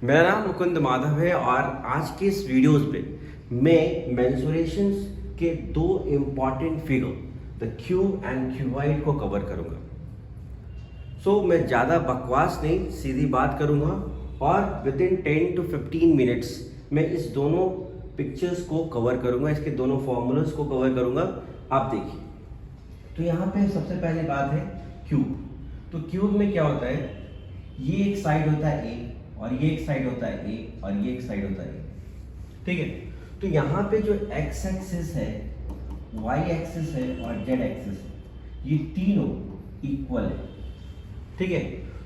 मेरा नाम मुकुंद माधव है और आज के इस वीडियोस पे मैं मेंसुरेशंस के दो important figure the cube and cuboid को कवर करूंगा। मैं ज़्यादा बकवास नहीं, सीधी बात करूंगा और विद इन 10 to 15 मिनट्स मैं इस दोनों पिक्चर्स को कवर करूंगा, इसके दोनों फॉर्मूलाज को कवर करूंगा। आप देखिए, तो यहाँ पे सबसे पहली बात है क्यूब। तो क्यूब में क्या होता है, ये एक साइड होता है ए और ये एक साइड होता है ए और ये एक साइड होता है ए, ठीक है। तो यहाँ पे जो एक्स एक्सिस है, वाई एक्सिस है और जेड एक्सिस है, ये तीनों इक्वल है, ठीक है।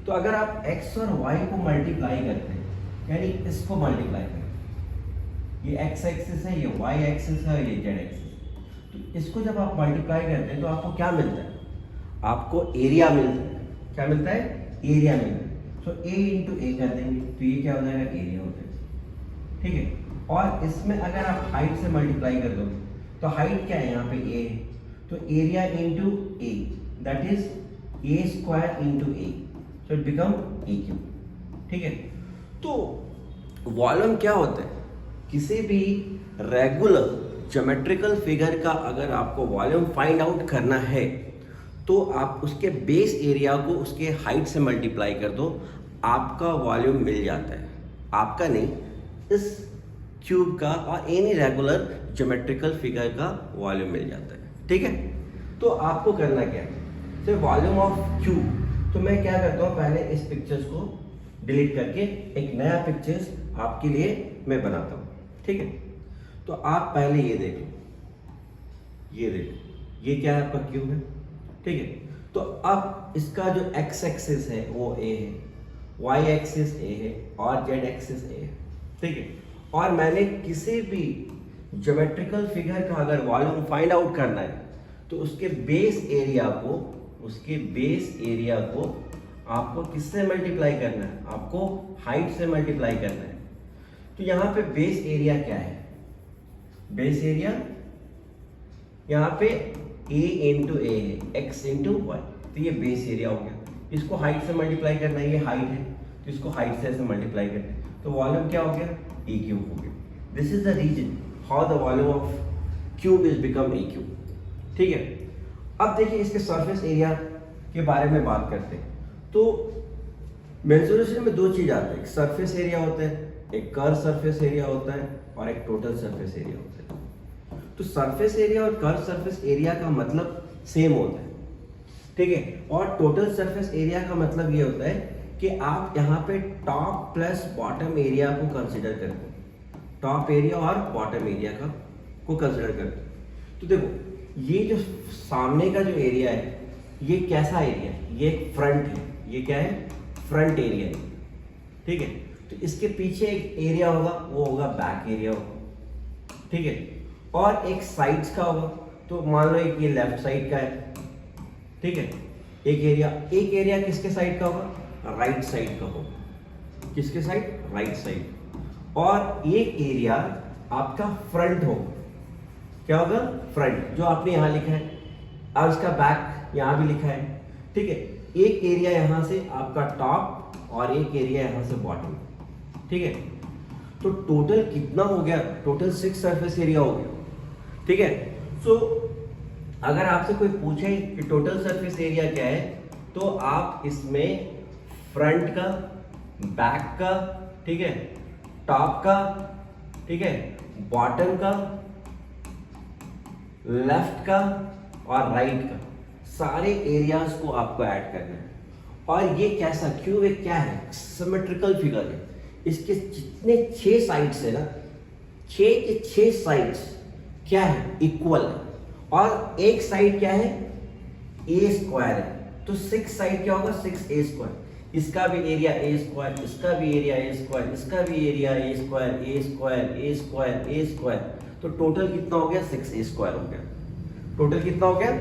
तो अगर आप x और y को मल्टीप्लाई करते हैं, यानी इसको मल्टीप्लाई करते हैं, ये x एक्सिस है, ये y एक्सिस है, ये z एक्सिस है, तो इसको जब आप मल्टीप्लाई करते हैं तो आपको क्या मिलता है? आपको एरिया मिलता है। क्या मिलता है? एरिया मिलता है। तो a इंटू ए कर देंगे तो ये क्या हो जाएगा? एरिया हो जाएगा, ठीक है। और इसमें अगर आप हाइट से मल्टीप्लाई कर दो तो हाइट क्या है? यहाँ पे a है, तो area into A, that is a square into A, so it become A cube, ठीक है। तो वॉल्यूम क्या होता है? किसी भी रेगुलर ज्योमेट्रिकल फिगर का अगर आपको वॉल्यूम फाइंड आउट करना है तो आप उसके बेस एरिया को उसके हाइट से मल्टीप्लाई कर दो, आपका वॉल्यूम मिल जाता है। आपका नहीं, इस क्यूब का और एनी रेगुलर ज्योमेट्रिकल फिगर का वॉल्यूम मिल जाता है, ठीक है। तो आपको करना क्या है? तो वॉल्यूम ऑफ क्यूब, तो मैं क्या करता हूँ, पहले इस पिक्चर्स को डिलीट करके एक नया पिक्चर्स आपके लिए मैं बनाता हूँ, ठीक है। तो आप पहले ये देखो, ये क्या है? आपका क्यूब है, ठीक है। तो अब इसका जो x एक्सिस है वो a है, y एक्सिस a है और z एक्सिस a है, ठीक है। और मैंने किसी भी ज्योमेट्रिकल फिगर का अगर वॉल्यूम फाइंड आउट करना है तो उसके बेस एरिया को आपको किससे मल्टीप्लाई करना है? आपको हाइट से मल्टीप्लाई करना है। तो यहाँ पे बेस एरिया क्या है? बेस एरिया यहाँ पे a इंटू ए है, x इंटू वाई, तो ये बेस एरिया हो गया। इसको हाइट से मल्टीप्लाई करना है, ये हाइट है तो इसको हाइट से ऐसे मल्टीप्लाई करना है, तो वॉल्यूम क्या हो गया? ए क्यूब हो गया। This is the reason how the volume of cube is become A cube, ठीक है। अब देखिए इसके सरफेस एरिया के बारे में बात करते हैं। तो मेंसुरेशन में दो चीज आते हैं, एक सरफेस एरिया होता है, एक कर्व सरफेस एरिया होता है और एक टोटल सरफेस एरिया होता है। तो सरफेस एरिया और कर्व सरफेस एरिया का मतलब सेम होता है, ठीक है। और टोटल सरफेस एरिया का मतलब ये होता है कि आप यहाँ पे टॉप प्लस बॉटम एरिया को कंसिडर करते हैं, टॉप एरिया और बॉटम एरिया को कंसिडर करते हैं। तो देखो ये जो सामने का जो एरिया है, ये कैसा एरिया है? ये एक फ्रंट है, ये क्या है? फ्रंट एरिया है, ठीक है। तो इसके पीछे एक एरिया होगा, वो होगा बैक एरिया होगा, ठीक है। और एक साइड्स का होगा, तो मान लो एक ये लेफ्ट साइड का है, ठीक है। एक एरिया किसके साइड का होगा? राइट साइड का होगा। किसके साइड? Right side. और एक एरिया आपका फ्रंट होगा। क्या होगा? फ्रंट, जो आपने यहाँ लिखा है, और इसका बैक यहाँ भी लिखा है, ठीक है। एक एरिया यहाँ से आपका टॉप और एक एरिया यहाँ से बॉटम, ठीक है। तो टोटल कितना हो गया? टोटल 6 सरफेस एरिया हो गया, ठीक है। सो अगर आपसे कोई पूछे कि टोटल सरफेस एरिया क्या है, तो आप इसमें फ्रंट का, बैक का, ठीक है, टॉप का, ठीक है, बॉटम का, लेफ्ट का और राइट का, सारे एरियाज को आपको ऐड करना है। और ये कैसा क्यूब है? क्या है? सिमेट्रिकल फिगर है। इसके जितने 6 साइड्स है ना, 6 के 6 साइड्स क्या है? इक्वल है। और एक साइड क्या है? ए स्क्वायर है, तो 6 साइड क्या होगा? 6a square. इसका भी एरिया ए स्क्वायर, इसका भी एरिया ए स्क्वायर, इसका भी area A square, A square, A square, A square, तो टोटल कितना हो गया? 6a स्क्वायर हो गया। टोटल कितना हो गया?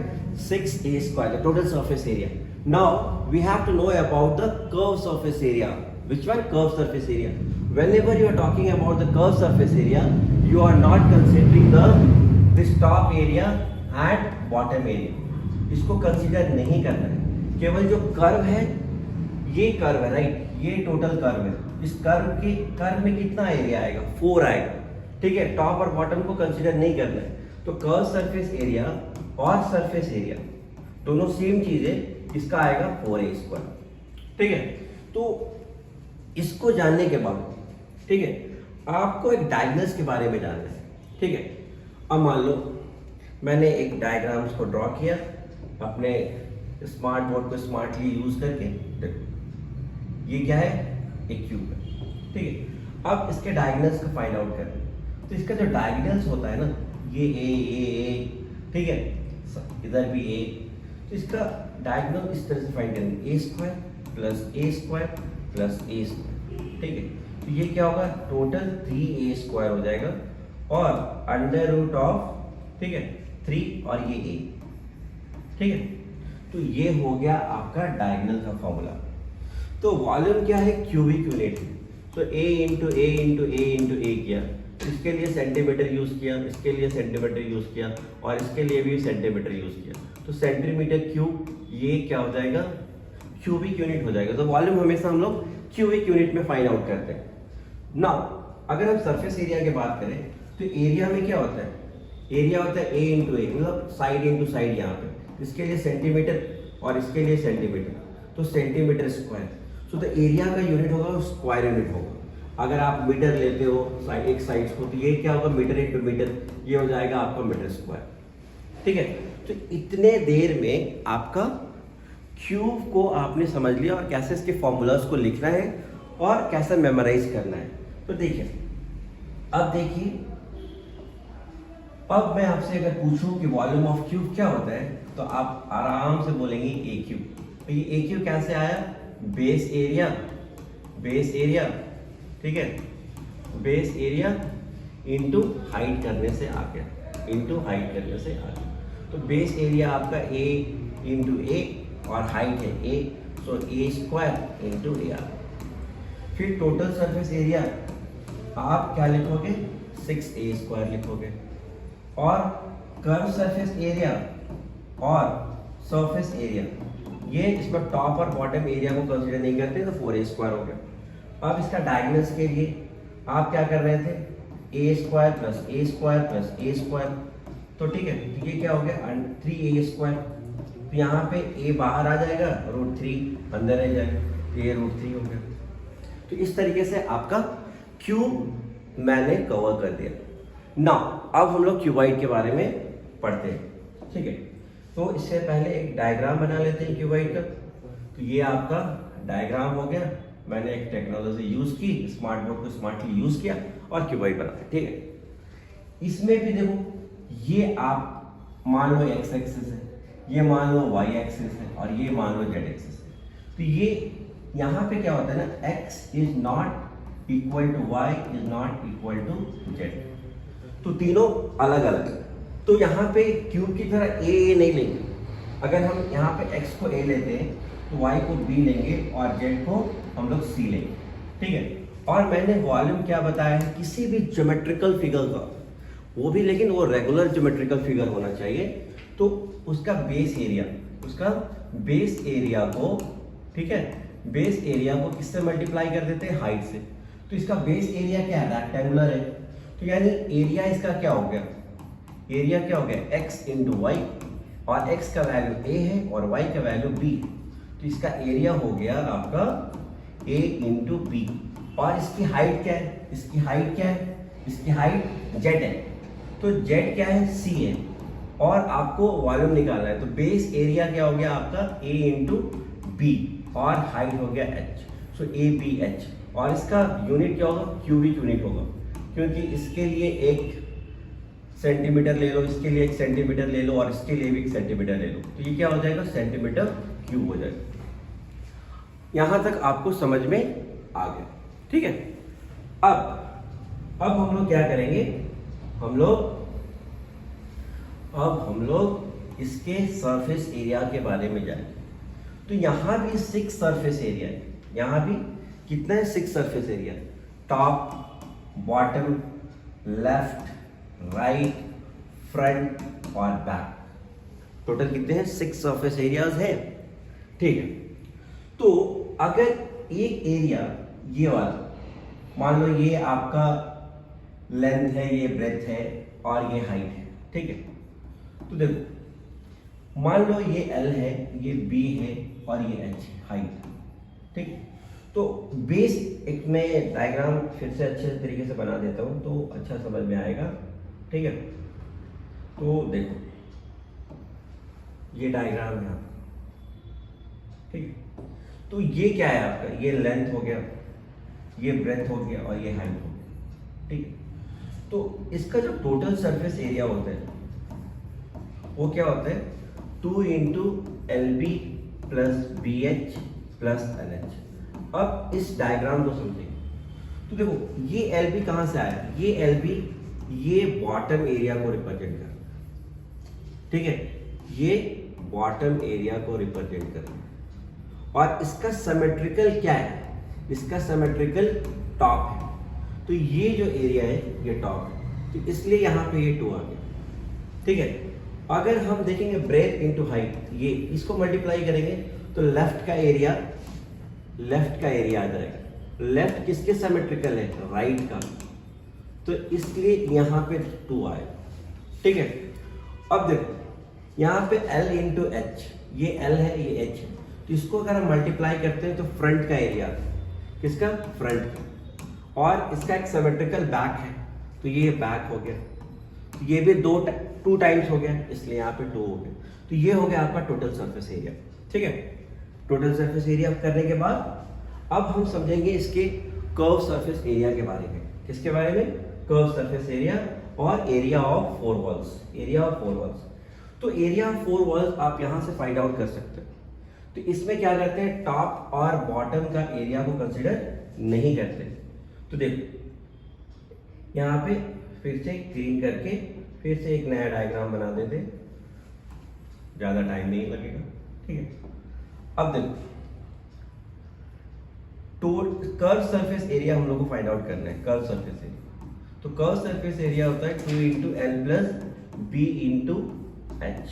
6a square, total surface area. Now we have to know about the curve surface area. Which one? Curve surface area. Whenever you are talking about the curve surface area, you are not considering this top area and bottom area. इसको consider नहीं करना है, केवल जो curve है, ये curve है, right, ये टोटल कर्व है, इस कर्व में कितना एरिया आएगा, 4 आएगा, ठीक है। टॉप और बॉटम को कंसीडर नहीं करना है, तो कर्व सरफेस एरिया और सरफेस एरिया दोनों सेम चीज है, इसका आएगा 4a², ठीक है। तो इसको जानने के बाद, ठीक है, आपको एक डायगोनल्स के बारे में जानना है, ठीक है। अब मान लो मैंने एक डायग्राम्स को ड्रॉ किया अपने स्मार्ट बोर्ड को स्मार्टली यूज करके, देखो ये क्या है, एक क्यूब है, ठीक है। अब इसके डायगोनल्स को फाइंड आउट करें, तो इसका जो डायगोनल्स होता है ना, ये ए, ठीक है, इधर भी ए, तो इसका डायगोनल इस तरह से फाइंड करेंगे, a² + a², ठीक है। तो ये क्या होगा, टोटल 3a² हो जाएगा और √, ठीक है, 3 और ये a, ठीक है। तो ये हो गया आपका डायगोनल का फॉर्मूला। तो वॉल्यूम क्या है, क्यूबिक यूनिट, तो a × a × a × a किया, इसके लिए सेंटीमीटर यूज किया, इसके लिए सेंटीमीटर यूज किया और इसके लिए भी सेंटीमीटर यूज किया, तो सेंटीमीटर क्यूब, ये क्या हो जाएगा, क्यूबिक यूनिट हो जाएगा। तो वॉल्यूम हमेशा हम लोग क्यूबिक यूनिट में फाइंड आउट करते हैं। नाउ अगर हम सरफेस एरिया की बात करें, तो एरिया में क्या होता है, एरिया होता है a × a, मतलब साइड इंटू साइड, यहाँ पे इसके लिए सेंटीमीटर और इसके लिए सेंटीमीटर, तो centimetre square. So the area का यूनिट होगा स्क्वायर यूनिट होगा। अगर आप मीटर लेते हो एक साइड को, तो ये क्या होगा, मीटर × मीटर, ये हो जाएगा आपका मीटर स्क्वायर, ठीक है। तो इतने देर में आपका क्यूब को आपने समझ लिया और कैसे इसके फॉर्मूलाज को लिखना है और कैसे मेमोराइज करना है। तो देखिए, अब देखिए, अब मैं आपसे अगर पूछूं कि वॉल्यूम ऑफ क्यूब क्या होता है, तो आप आराम से बोलेंगे AQ। तो ये AQ कैसे आया, बेस एरिया, ठीक है, बेस एरिया इंटू हाइट करने से आ गया, तो बेस एरिया आपका A × A और हाइट है A, सो a² × A आ गया। फिर टोटल सरफेस एरिया आप क्या लिखोगे, 6a² लिखोगे, और कर्व सरफेस एरिया और सरफेस एरिया, ये इसमें टॉप और बॉटम एरिया को कंसीडर नहीं करते, तो 4a² हो गया। अब इसका डायगोनल्स के लिए आप क्या कर रहे थे, a² + a², तो ठीक है, तो ये क्या हो गया, 3a², तो यहाँ पे a बाहर आ जाएगा, √3 अंदर रह जाएगा, तो ये √3 हो गया। तो इस तरीके से आपका क्यूब मैंने कवर कर दिया। नाउ अब हम लोग क्यूबाइड के बारे में पढ़ते हैं, ठीक है। तो इससे पहले एक डायग्राम बना लेते हैं क्यूबाइड का। तो ये आपका डायग्राम हो गया, मैंने एक टेक्नोलॉजी यूज की, स्मार्ट बोर्ड को स्मार्टली यूज किया और क्यूबाइड बनाया, ठीक है। इसमें भी देखो, ये आप मान लो x एक्सिस है, ये मान लो y एक्सिस है और ये मान लो z एक्सिस है। तो ये यहाँ पे क्या होता है ना, x is not equal to y is not equal to z, तो तीनों अलग अलग है। तो यहाँ पे क्यूब की तरह a नहीं लेंगे, अगर हम यहाँ पे x को a लेते हैं तो y को b लेंगे और z को हम लोग c लेंगे, ठीक है। और मैंने वॉल्यूम क्या बताया है, किसी भी ज्योमेट्रिकल फिगर का, वो भी लेकिन वो रेगुलर ज्योमेट्रिकल फिगर होना चाहिए, तो उसका बेस एरिया को, ठीक है, बेस एरिया को किससे मल्टीप्लाई कर देते हैं, हाइट से। तो इसका बेस एरिया क्या है, रेक्टेंगुलर है, तो यानी एरिया इसका क्या हो गया, x × y, और x का वैल्यू a है और y का वैल्यू b, तो इसका एरिया हो गया आपका a × b। और इसकी हाइट क्या है, इसकी हाइट z है, तो z क्या है, c है, और आपको वॉल्यूम निकालना है, तो बेस एरिया क्या हो गया आपका a × b और हाइट हो गया h, सो ABH। और इसका यूनिट क्या होगा, क्यूबिक यूनिट होगा, क्योंकि इसके लिए 1 सेंटीमीटर ले लो, इसके लिए 1 सेंटीमीटर ले लो और इसके लिए भी 1 सेंटीमीटर ले लो, तो ये क्या हो जाएगा, सेंटीमीटर क्यूब हो जाएगा। यहां तक आपको समझ में आ गया, ठीक है। अब हम लोग क्या करेंगे, हम लोग इसके सरफेस एरिया के बारे में जानेंगे। तो यहां भी 6 सरफेस एरिया है, यहां भी कितना है, 6 surface area, top, bottom, left, right, front और बैक, टोटल कितने हैं, 6 सरफेस एरियाज है, ठीक है। तो अगर एक एरिया ये वाला, मान लो ये आपका लेंथ है, ये ब्रेथ है और ये हाइट है, ठीक है। तो देखो मान लो ये L है, ये B है और ये H हाइट, ठीक। तो बेस एक मैं डायग्राम फिर से अच्छे तरीके से बना देता हूँ तो अच्छा समझ में आएगा, ठीक है। तो देखो ये डायग्राम है आपका, ठीक है। तो ये क्या है आपका, ये लेंथ हो गया, ये ब्रेथ हो गया और ये हाइट हो गया, ठीक है। तो इसका जो टोटल सरफेस एरिया होता है वो क्या होता है, 2 into LB plus BH plus LH। अब इस डायग्राम को समझिए। तो देखो ये LB कहां से आया, ये LB ये बॉटम एरिया को रिप्रेजेंट कर रहा है, ठीक है। ये बॉटम एरिया को रिप्रेजेंट कर रहा है और इसका सिमेट्रिकल क्या है, इसका सिमेट्रिकल टॉप है। तो ये जो एरिया है ये टॉप है, तो इसलिए यहां पे ये 2 आ गया, ठीक है। अगर हम देखेंगे ब्रेथ इनटू हाइट, ये इसको मल्टीप्लाई करेंगे तो लेफ्ट का एरिया आ जाएगा। लेफ्ट किसके सिमेट्रिकल है, राइट का, तो इसलिए यहां पे 2 आएगा, ठीक है। अब देखो यहां पे L इंटू H, ये L है ये H है, तो इसको अगर हम मल्टीप्लाई करते हैं तो फ्रंट का एरिया, किसका, फ्रंट का, और इसका एक सिमेट्रिकल बैक है तो ये बैक हो गया, तो ये भी 2 टाइम्स हो गया, इसलिए यहाँ पे 2 हो गया। तो ये हो गया आपका टोटल सरफेस एरिया, ठीक है। टोटल सरफेस एरिया करने के बाद अब हम समझेंगे इसके कर्व सरफेस एरिया के बारे में। किसके बारे में, कर्व सरफेस एरिया और area of 4 walls. Area of 4 walls, तो एरिया ऑफ 4 वॉल्स आप यहाँ से फाइंड आउट कर सकते हो। तो इसमें क्या करते हैं, टॉप और बॉटम का एरिया को कंसिडर नहीं करते। तो देखो यहाँ पे फिर से क्लीन करके फिर से एक नया डायग्राम बना देते, ज्यादा टाइम नहीं लगेगा, ठीक है। अब देखो कर्व सरफेस एरिया हम लोग को फाइंड आउट करना है, कर्व सरफेस एरिया। तो कर्व सरफेस एरिया होता है 2 into L plus B into H,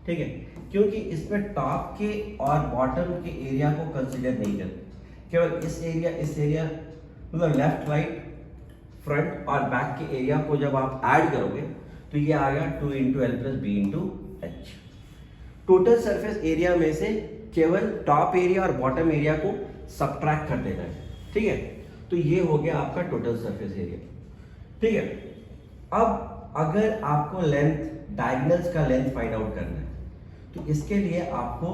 ठीक है। क्योंकि इसमें टॉप के और बॉटम के एरिया को कंसिडर नहीं करते, केवल इस एरिया मतलब लेफ्ट राइट फ्रंट और बैक के एरिया को जब आप ऐड करोगे तो ये आ गया 2 into L plus B into H। Total surface area में से केवल टॉप एरिया और बॉटम एरिया को सबट्रैक्ट कर देना है, ठीक है। तो ये हो गया आपका टोटल सरफेस एरिया, ठीक है। अब अगर आपको लेंथ, डायगोनल्स का लेंथ फाइंड आउट करना है तो इसके लिए आपको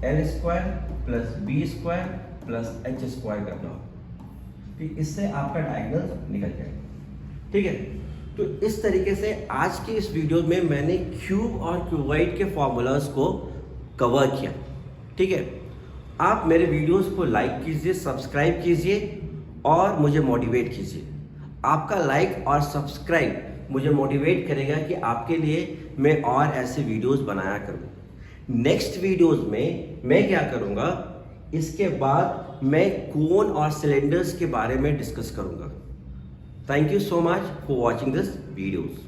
L square plus B square plus H square करना होगा, तो इससे आपका डायगोनल निकल जाएगा, ठीक है। तो इस तरीके से आज की इस वीडियो में मैंने क्यूब और क्यूबॉइड के फॉर्मूलाज को कवर किया, ठीक है। आप मेरे वीडियोस को लाइक कीजिए, सब्सक्राइब कीजिए और मुझे मोटिवेट कीजिए। आपका लाइक और सब्सक्राइब मुझे मोटिवेट करेगा कि आपके लिए मैं और ऐसे वीडियोस बनाया करूं। नेक्स्ट वीडियोस में मैं क्या करूंगा, इसके बाद मैं कोन और सिलेंडर्स के बारे में डिस्कस करूंगा। Thank you so much for watching this videos.